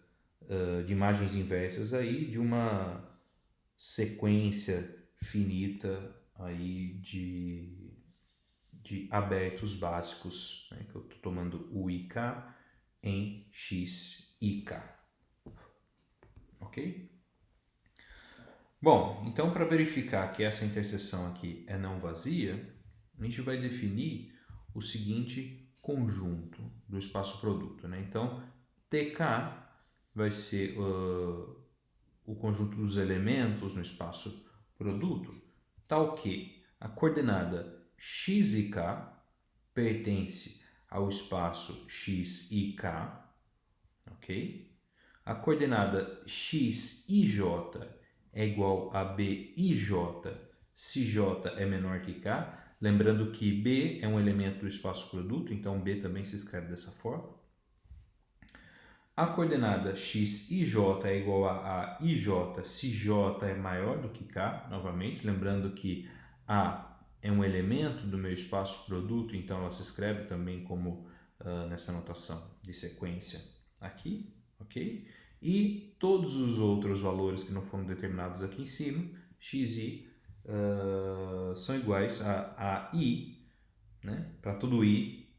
A: de imagens inversas aí de uma sequência finita aí de abertos básicos, né? Que eu estou tomando U e K em X e K. Ok? Bom, então para verificar que essa interseção aqui é não vazia, a gente vai definir o seguinte conjunto do espaço produto, né? Então, TK vai ser o conjunto dos elementos no espaço produto, tal que a coordenada x e k pertence ao espaço x e k, ok? A coordenada x e j é igual a b e j se j é menor que k, lembrando que b é um elemento do espaço produto, então b também se escreve dessa forma. A coordenada x e j é igual a ij se j é maior do que k, novamente, lembrando que a é um elemento do meu espaço produto, então ela se escreve também como nessa notação de sequência aqui, ok? E todos os outros valores que não foram determinados aqui em cima, x e são iguais a i, né? Para todo i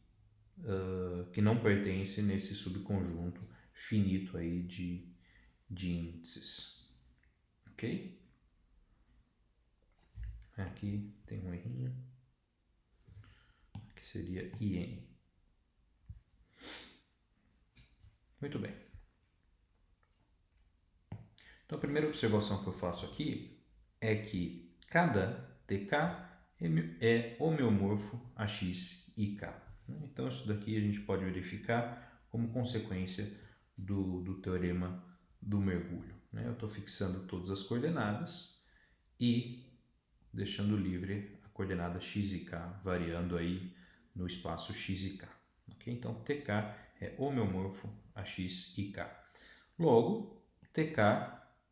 A: que não pertence nesse subconjunto finito aí de índices, ok? Aqui tem um errinho, que seria IN. Muito bem. Então a primeira observação que eu faço aqui é que cada TK é homeomorfo a X e K. Então isso daqui a gente pode verificar como consequência do teorema do mergulho. Eu estou fixando todas as coordenadas e deixando livre a coordenada x e k, variando aí no espaço x e k. Okay? Então, TK é homeomorfo a x e k. Logo, TK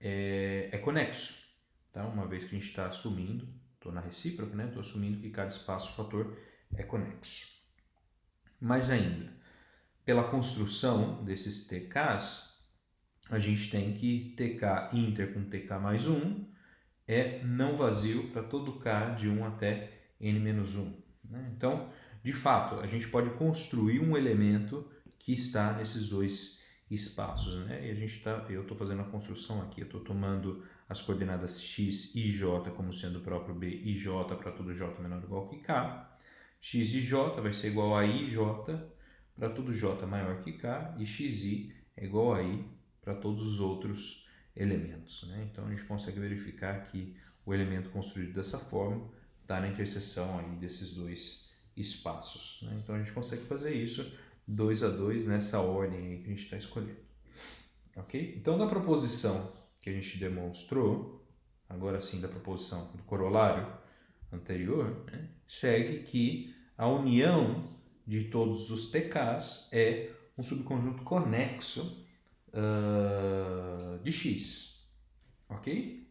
A: é conexo. Tá? Uma vez que a gente está assumindo, estou na recíproca, né? Estou assumindo que cada espaço-fator é conexo. Mais ainda, pela construção desses TKs, a gente tem que TK inter com TK mais 1 é não vazio para todo K de 1 até n-1. Né? Então, de fato, a gente pode construir um elemento que está nesses dois espaços. Né? E eu estou fazendo a construção aqui, eu estou tomando as coordenadas x e j como sendo o próprio b e j para todo j menor ou igual que k. X e j vai ser igual a ij para todo j maior que k, e xi é igual a i para todos os outros elementos. Né? Então a gente consegue verificar que o elemento construído dessa forma está na interseção aí desses dois espaços. Né? Então a gente consegue fazer isso 2 a 2 nessa ordem aí que a gente está escolhendo. Ok? Então da proposição que a gente demonstrou, agora sim da proposição do corolário anterior, né? Segue que a união de todos os TKs é um subconjunto conexo de x, ok?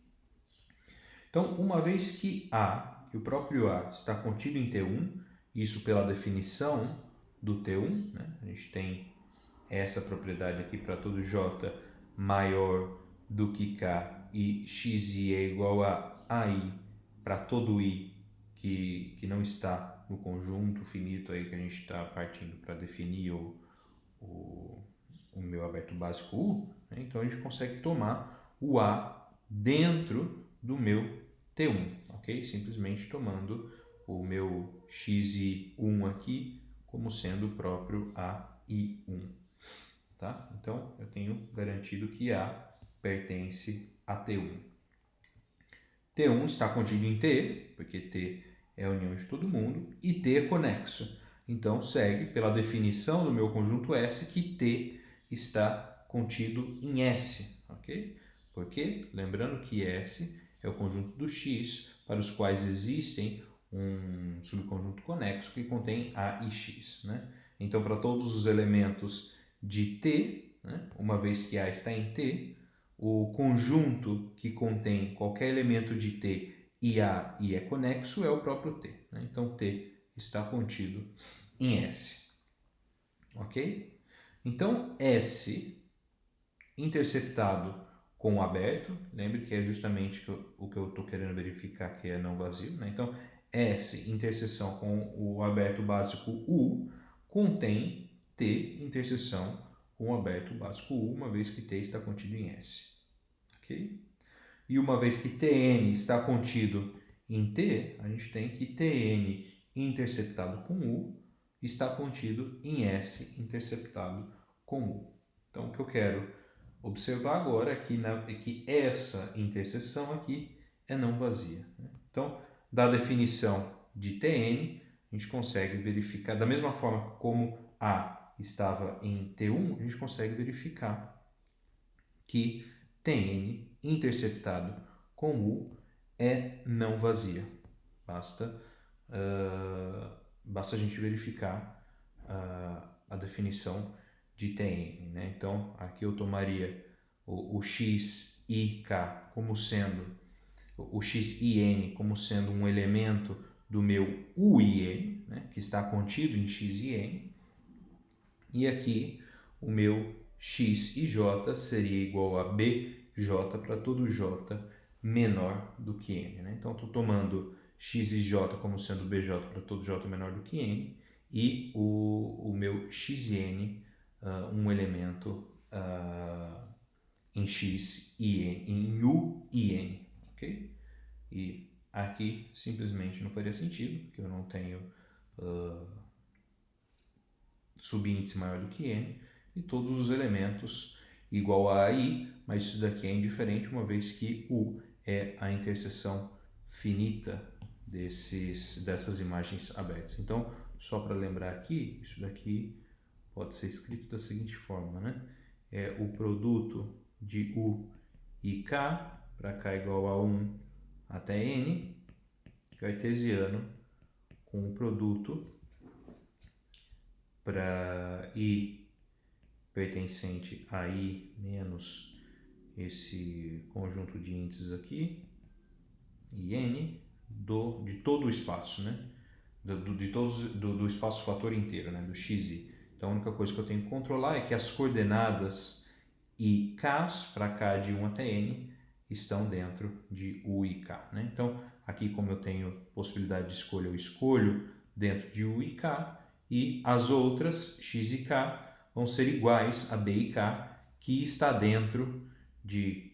A: Então, uma vez que que o próprio A está contido em T1, isso pela definição do T1, né? A gente tem essa propriedade aqui para todo J maior do que K e xi é igual a AI para todo I que não está no conjunto finito aí que a gente está partindo para definir o meu aberto básico U, né? Então a gente consegue tomar o A dentro do meu T1, ok? Simplesmente tomando o meu xi1 aqui como sendo o próprio AI1, tá? Então eu tenho garantido que A pertence a T1. T1 está contido em T, porque T é a união de todo mundo, e T é conexo. Então segue pela definição do meu conjunto S que T está contido em S, ok? Porque, lembrando que S é o conjunto do X para os quais existem um subconjunto conexo que contém A e X, né? Então, para todos os elementos de T, né, uma vez que A está em T, o conjunto que contém qualquer elemento de T e A e é conexo é o próprio T, né? Então, T está contido em S, ok? Então, S interceptado com o aberto, lembre que é justamente o que eu estou querendo verificar que é não vazio, né? Então, S interseção com o aberto básico U contém T interseção com o aberto básico U, uma vez que T está contido em S, ok? E uma vez que Tn está contido em T, a gente tem que Tn interceptado com U está contido em S interceptado com U. Então, o que eu quero observar agora é que essa interseção aqui é não vazia. Então, da definição de Tn, a gente consegue verificar, da mesma forma como A estava em T1, a gente consegue verificar que Tn interceptado com U é não vazia. Basta a gente verificar a definição de Tn. Né? Então, aqui eu tomaria o x e k como sendo, o x e n como sendo um elemento do meu u e n, né? Que está contido em x e n. E aqui o meu x e j seria igual a bj para todo j menor do que n. Né? Então, estou tomando x e j como sendo bj para todo j menor do que n, e o meu x e n, um elemento em x e n, em u e n, ok? E aqui simplesmente não faria sentido, porque eu não tenho subíndice maior do que n, e todos os elementos igual a i, mas isso daqui é indiferente, uma vez que u é a interseção finita dessas imagens abertas. Então, só para lembrar aqui, isso daqui pode ser escrito da seguinte forma, né? É o produto de u e k, para k igual a 1 até n, cartesiano, com o produto para i pertencente a i menos esse conjunto de índices aqui, e n, de todo o espaço, né? Do espaço fator inteiro, né? Do xi. Então, a única coisa que eu tenho que controlar é que as coordenadas i, k, para k de 1 até n, estão dentro de u e k. Né? Então, aqui como eu tenho possibilidade de escolha, eu escolho dentro de u e k, e as outras, x e k, vão ser iguais a b e k, que está dentro de,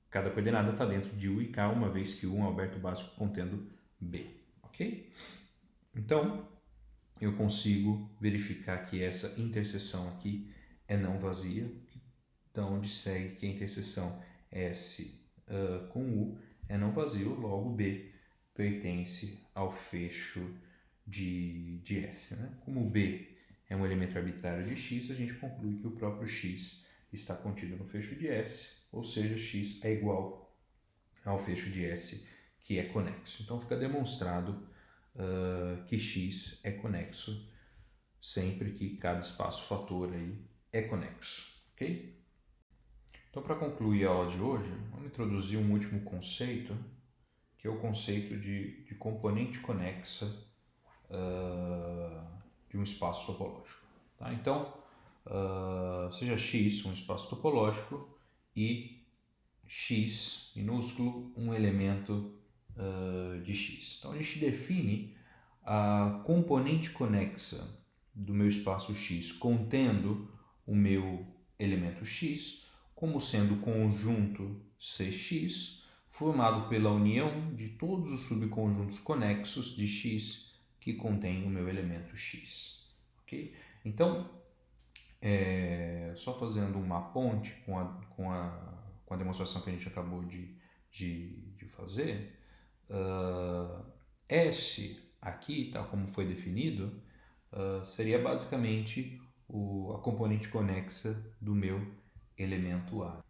A: cada coordenada está dentro de u e k, uma vez que u é um alberto básico contendo b. Ok? Então, eu consigo verificar que essa interseção aqui é não vazia, então onde segue que a interseção S com U é não vazio, logo B pertence ao fecho de S. Né? Como B é um elemento arbitrário de X, a gente conclui que o próprio X está contido no fecho de S, ou seja, X é igual ao fecho de S, que é conexo. Então fica demonstrado que X é conexo sempre que cada espaço fator aí é conexo, ok? Então, para concluir a aula de hoje, vamos introduzir um último conceito, que é o conceito de componente conexa de um espaço topológico. Tá? Então, seja X um espaço topológico e X minúsculo um elemento de X. Então, a gente define a componente conexa do meu espaço X contendo o meu elemento X como sendo o conjunto Cx formado pela união de todos os subconjuntos conexos de X que contém o meu elemento X. Okay? Então, só fazendo uma ponte com a demonstração que a gente acabou de fazer, S aqui, tal como foi definido, seria basicamente a componente conexa do meu elemento A.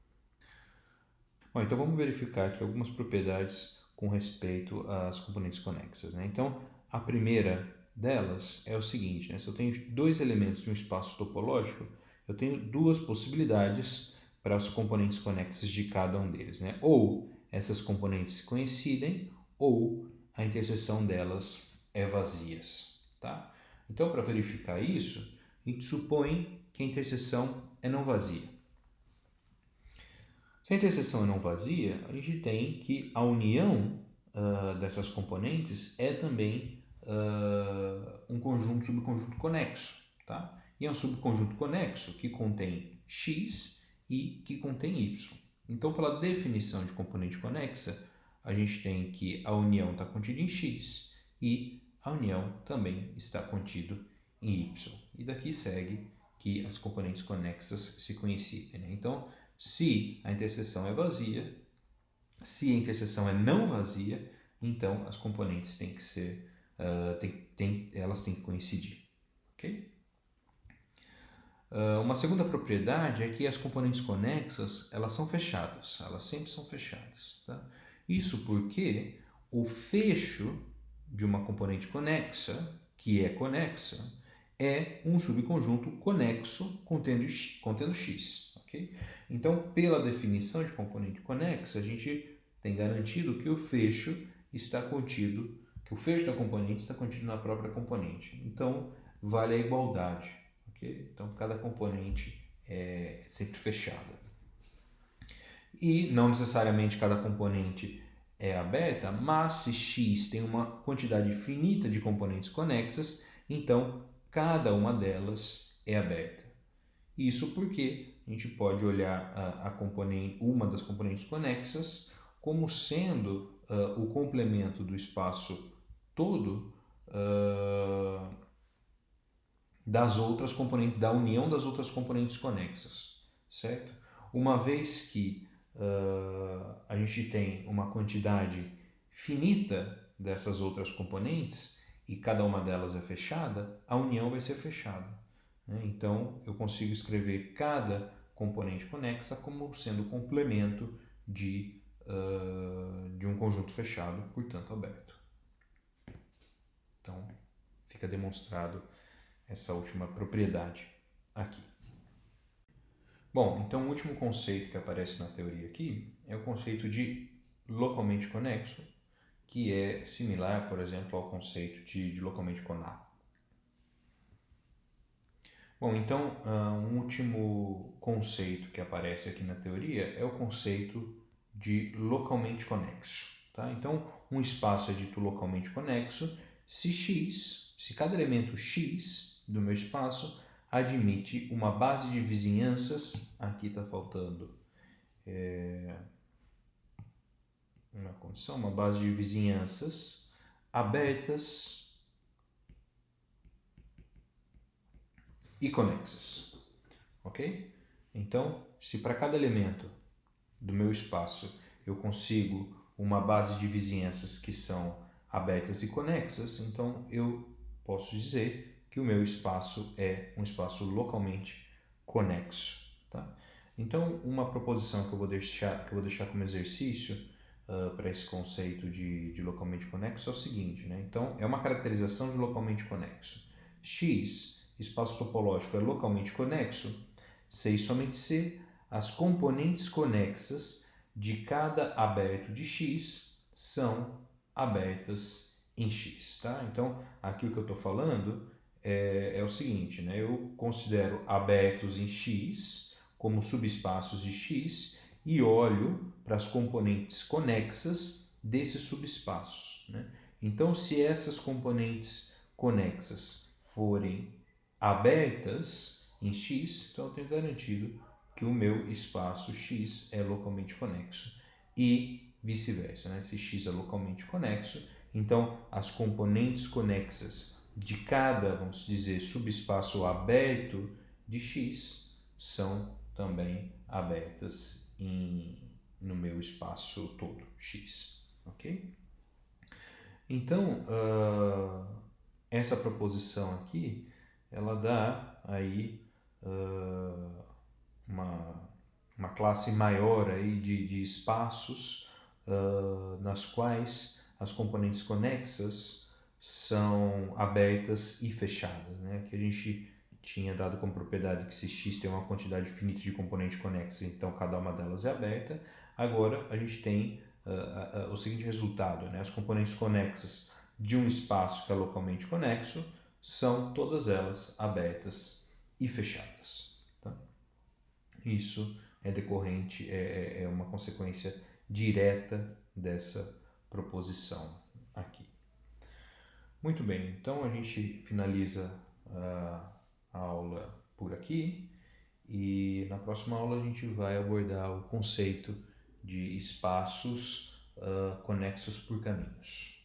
A: Bom, então vamos verificar aqui algumas propriedades com respeito às componentes conexas. Né? Então, a primeira delas é o seguinte, né? Se eu tenho dois elementos de um espaço topológico, eu tenho duas possibilidades para as componentes conexas de cada um deles. Né? Ou essas componentes coincidem, ou a interseção delas é vazias. Tá? Então, para verificar isso, a gente supõe que a interseção é não vazia. Se a interseção é não vazia, a gente tem que a união dessas componentes é também um conjunto subconjunto conexo. Tá? E é um subconjunto conexo que contém x e que contém y. Então, pela definição de componente conexa, a gente tem que a união está contida em x e a união também está contido em y. E daqui segue que as componentes conexas se coincidem, né? Então, se a interseção é vazia, se a interseção é não vazia, então as componentes têm que ser, elas têm que coincidir, ok? Uma segunda propriedade é que as componentes conexas, elas são fechadas, elas sempre são fechadas, tá? Isso porque o fecho de uma componente conexa, que é conexa, é um subconjunto conexo contendo x, ok? Então, pela definição de componente conexa, a gente tem garantido que o fecho está contido, que o fecho da componente está contido na própria componente. Então, vale a igualdade, ok? Então, cada componente é sempre fechada. E não necessariamente cada componente é aberta, mas se x tem uma quantidade finita de componentes conexas, então cada uma delas é aberta. Isso porque a gente pode olhar uma das componentes conexas como sendo o complemento do espaço todo das outras componentes, da união das outras componentes conexas, certo? Uma vez que a gente tem uma quantidade finita dessas outras componentes e cada uma delas é fechada, a união vai ser fechada, né? Então, eu consigo escrever cada componente conexa como sendo complemento de um conjunto fechado, portanto aberto. Então, fica demonstrado essa última propriedade aqui. Bom, então o último conceito que aparece na teoria aqui é o conceito de localmente conexo, que é similar, por exemplo, ao conceito de localmente conal. Bom, então um último conceito que aparece aqui na teoria é o conceito de localmente conexo. Tá? Então, um espaço é dito localmente conexo se cada elemento x do meu espaço admite uma base de vizinhanças, aqui está faltando uma condição, uma base de vizinhanças abertas e conexas, ok? Então, se para cada elemento do meu espaço eu consigo uma base de vizinhanças que são abertas e conexas, então eu posso dizer que o meu espaço é um espaço localmente conexo, tá? Então, uma proposição que eu vou deixar como exercício para esse conceito de localmente conexo é o seguinte, né? Então, é uma caracterização de localmente conexo. X, espaço topológico, é localmente conexo se e somente se as componentes conexas de cada aberto de x são abertas em x, tá? Então, aqui o que eu estou falando é o seguinte, né? Eu considero abertos em x como subespaços de x e olho para as componentes conexas desses subespaços, né? Então, se essas componentes conexas forem abertas em x, então eu tenho garantido que o meu espaço x é localmente conexo e vice-versa, né? Se x é localmente conexo, então as componentes conexas de cada, vamos dizer, subespaço aberto de x são também abertas no meu espaço todo x, ok? Então, essa proposição aqui, ela dá aí uma classe maior aí de espaços nas quais as componentes conexas são abertas e fechadas, né? Que a gente tinha dado como propriedade que se x tem uma quantidade finita de componentes conexas, então cada uma delas é aberta. Agora a gente tem o seguinte resultado, né? As componentes conexas de um espaço que é localmente conexo são todas elas abertas e fechadas. Tá? Isso é decorrente, é uma consequência direta dessa proposição aqui. Muito bem, então a gente finaliza a aula por aqui e na próxima aula a gente vai abordar o conceito de espaços conexos por caminhos.